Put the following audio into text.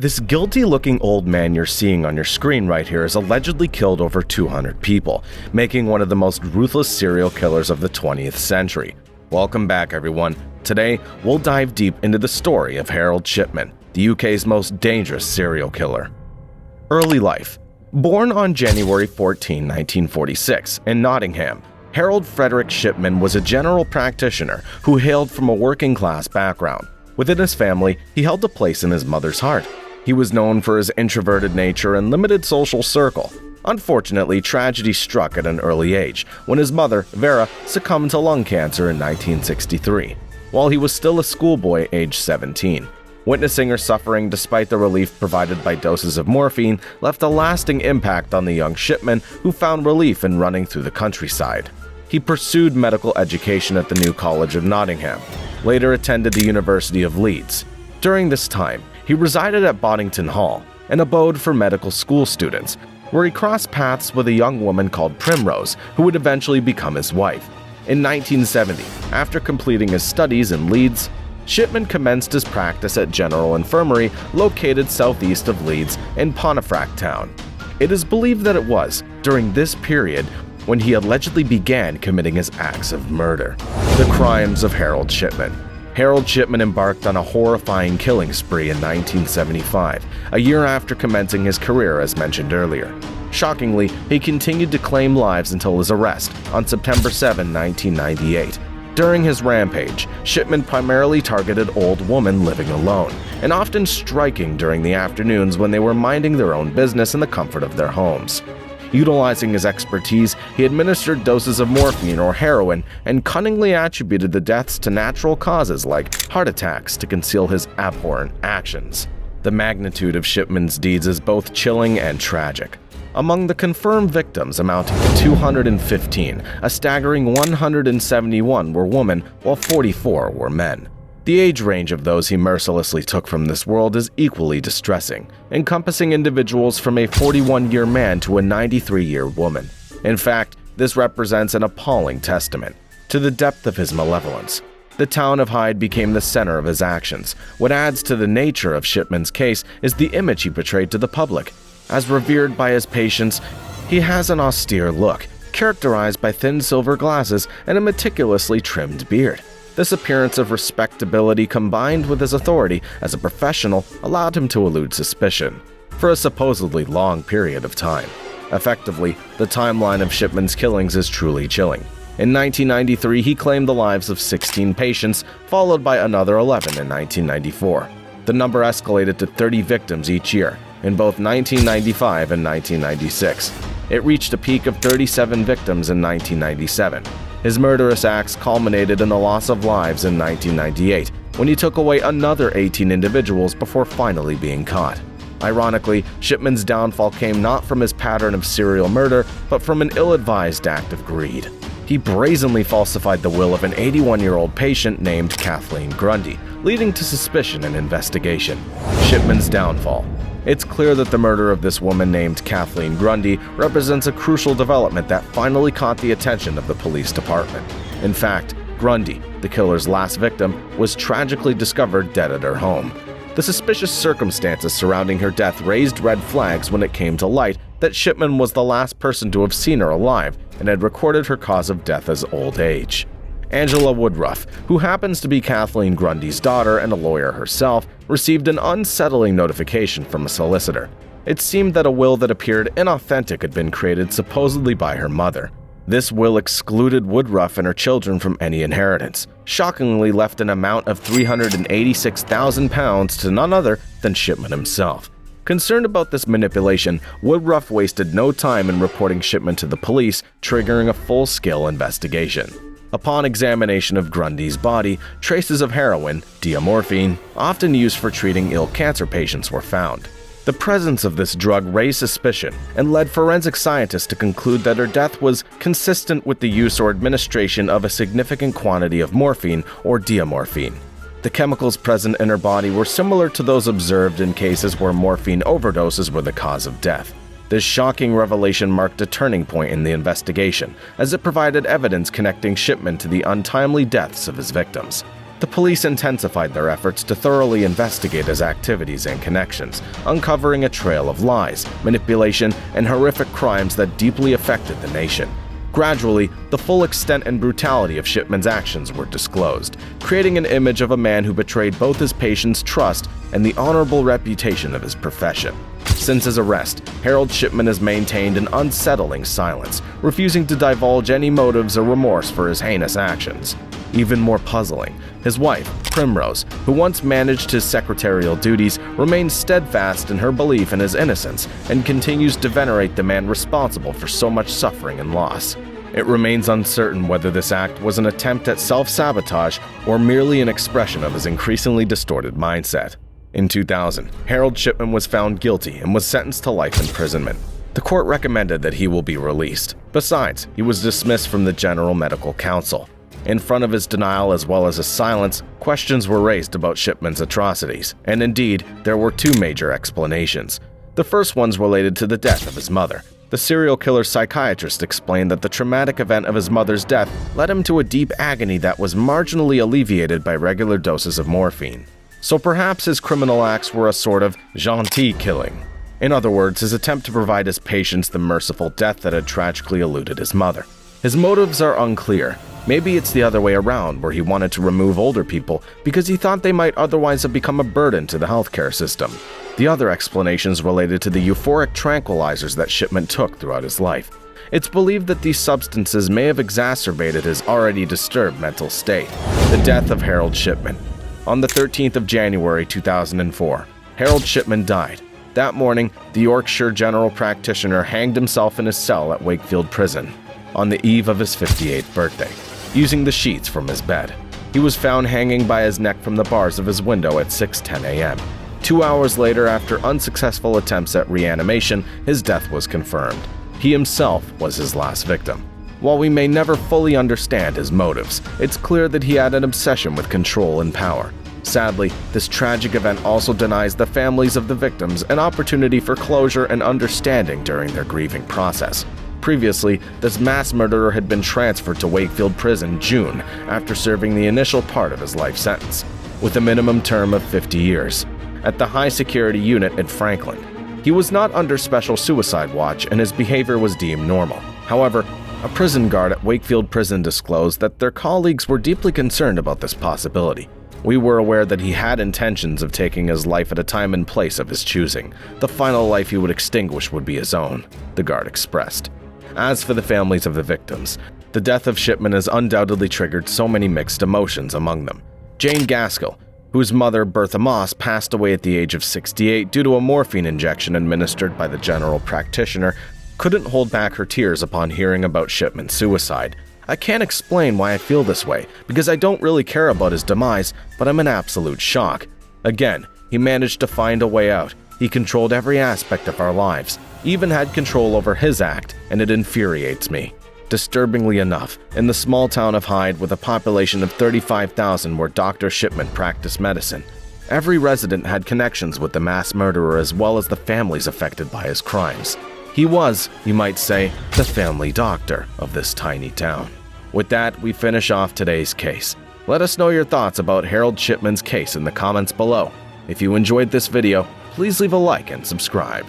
This guilty-looking old man you're seeing on your screen right here has allegedly killed over 200 people, making one of the most ruthless serial killers of the 20th century. Welcome back, everyone. Today, we'll dive deep into the story of Harold Shipman, the UK's most dangerous serial killer. Early life. Born on January 14, 1946, in Nottingham, Harold Frederick Shipman was a general practitioner who hailed from a working-class background. Within his family, he held a place in his mother's heart. He was known for his introverted nature and limited social circle. Unfortunately, tragedy struck at an early age when his mother, Vera, succumbed to lung cancer in 1963, while he was still a schoolboy aged 17. Witnessing her suffering despite the relief provided by doses of morphine left a lasting impact on the young Shipman, who found relief in running through the countryside. He pursued medical education at the New College of Nottingham, later attended the University of Leeds. During this time, he resided at Boddington Hall, an abode for medical school students, where he crossed paths with a young woman called Primrose, who would eventually become his wife. In 1970, after completing his studies in Leeds, Shipman commenced his practice at General Infirmary located southeast of Leeds in Pontefract Town. It is believed that it was during this period when he allegedly began committing his acts of murder. The crimes of Harold Shipman. Harold Shipman embarked on a horrifying killing spree in 1975, a year after commencing his career as mentioned earlier. Shockingly, he continued to claim lives until his arrest on September 7, 1998. During his rampage, Shipman primarily targeted old women living alone, and often striking during the afternoons when they were minding their own business in the comfort of their homes. Utilizing his expertise, he administered doses of morphine or heroin and cunningly attributed the deaths to natural causes like heart attacks to conceal his abhorrent actions. The magnitude of Shipman's deeds is both chilling and tragic. Among the confirmed victims amounting to 215, a staggering 171 were women while 44 were men. The age range of those he mercilessly took from this world is equally distressing, encompassing individuals from a 41-year man to a 93-year woman. In fact, this represents an appalling testament to the depth of his malevolence. The town of Hyde became the center of his actions. What adds to the nature of Shipman's case is the image he portrayed to the public. As revered by his patients, he has an austere look, characterized by thin silver glasses and a meticulously trimmed beard. This appearance of respectability combined with his authority as a professional allowed him to elude suspicion for a supposedly long period of time. Effectively, the timeline of Shipman's killings is truly chilling. In 1993, he claimed the lives of 16 patients, followed by another 11 in 1994. The number escalated to 30 victims each year, in both 1995 and 1996. It reached a peak of 37 victims in 1997. His murderous acts culminated in the loss of lives in 1998, when he took away another 18 individuals before finally being caught. Ironically, Shipman's downfall came not from his pattern of serial murder, but from an ill-advised act of greed. He brazenly falsified the will of an 81-year-old patient named Kathleen Grundy, leading to suspicion and investigation. Shipman's downfall. It's clear that the murder of this woman named Kathleen Grundy represents a crucial development that finally caught the attention of the police department. In fact, Grundy, the killer's last victim, was tragically discovered dead at her home. The suspicious circumstances surrounding her death raised red flags when it came to light that Shipman was the last person to have seen her alive and had recorded her cause of death as old age. Angela Woodruff, who happens to be Kathleen Grundy's daughter and a lawyer herself, received an unsettling notification from a solicitor. It seemed that a will that appeared inauthentic had been created supposedly by her mother. This will excluded Woodruff and her children from any inheritance, shockingly left an amount of £386,000 to none other than Shipman himself. Concerned about this manipulation, Woodruff wasted no time in reporting Shipman to the police, triggering a full-scale investigation. Upon examination of Grundy's body, traces of heroin, diamorphine, often used for treating ill cancer patients, were found. The presence of this drug raised suspicion and led forensic scientists to conclude that her death was consistent with the use or administration of a significant quantity of morphine or diamorphine. The chemicals present in her body were similar to those observed in cases where morphine overdoses were the cause of death. This shocking revelation marked a turning point in the investigation, as it provided evidence connecting Shipman to the untimely deaths of his victims. The police intensified their efforts to thoroughly investigate his activities and connections, uncovering a trail of lies, manipulation, and horrific crimes that deeply affected the nation. Gradually, the full extent and brutality of Shipman's actions were disclosed, creating an image of a man who betrayed both his patients' trust and the honorable reputation of his profession. Since his arrest, Harold Shipman has maintained an unsettling silence, refusing to divulge any motives or remorse for his heinous actions. Even more puzzling, his wife, Primrose, who once managed his secretarial duties, remains steadfast in her belief in his innocence and continues to venerate the man responsible for so much suffering and loss. It remains uncertain whether this act was an attempt at self-sabotage or merely an expression of his increasingly distorted mindset. In 2000, Harold Shipman was found guilty and was sentenced to life imprisonment. The court recommended that he will be released. Besides, he was dismissed from the General Medical Council. In front of his denial as well as his silence, questions were raised about Shipman's atrocities, and indeed, there were two major explanations. The first one's related to the death of his mother. The serial killer psychiatrist explained that the traumatic event of his mother's death led him to a deep agony that was marginally alleviated by regular doses of morphine. So perhaps his criminal acts were a sort of gentil killing. In other words, his attempt to provide his patients the merciful death that had tragically eluded his mother. His motives are unclear. Maybe it's the other way around, where he wanted to remove older people because he thought they might otherwise have become a burden to the healthcare system. The other explanations related to the euphoric tranquilizers that Shipman took throughout his life. It's believed that these substances may have exacerbated his already disturbed mental state. The death of Harold Shipman. On the 13th of January 2004, Harold Shipman died. That morning, the Yorkshire general practitioner hanged himself in his cell at Wakefield Prison on the eve of his 58th birthday, using the sheets from his bed. He was found hanging by his neck from the bars of his window at 6:10 a.m. 2 hours later, after unsuccessful attempts at reanimation, his death was confirmed. He himself was his last victim. While we may never fully understand his motives, it's clear that he had an obsession with control and power. Sadly, this tragic event also denies the families of the victims an opportunity for closure and understanding during their grieving process. Previously, this mass murderer had been transferred to Wakefield Prison June after serving the initial part of his life sentence, with a minimum term of 50 years, at the high-security unit in Franklin. He was not under special suicide watch and his behavior was deemed normal. However, a prison guard at Wakefield Prison disclosed that their colleagues were deeply concerned about this possibility. We were aware that he had intentions of taking his life at a time and place of his choosing. The final life he would extinguish would be his own, the guard expressed. As for the families of the victims, the death of Shipman has undoubtedly triggered so many mixed emotions among them. Jane Gaskell, whose mother, Bertha Moss, passed away at the age of 68 due to a morphine injection administered by the general practitioner, couldn't hold back her tears upon hearing about Shipman's suicide. I can't explain why I feel this way, because I don't really care about his demise, but I'm in absolute shock. Again, he managed to find a way out. He controlled every aspect of our lives, even had control over his act, and it infuriates me. Disturbingly enough, in the small town of Hyde with a population of 35,000 where Dr. Shipman practiced medicine, every resident had connections with the mass murderer as well as the families affected by his crimes. He was, you might say, the family doctor of this tiny town. With that, we finish off today's case. Let us know your thoughts about Harold Shipman's case in the comments below. If you enjoyed this video, please leave a like and subscribe.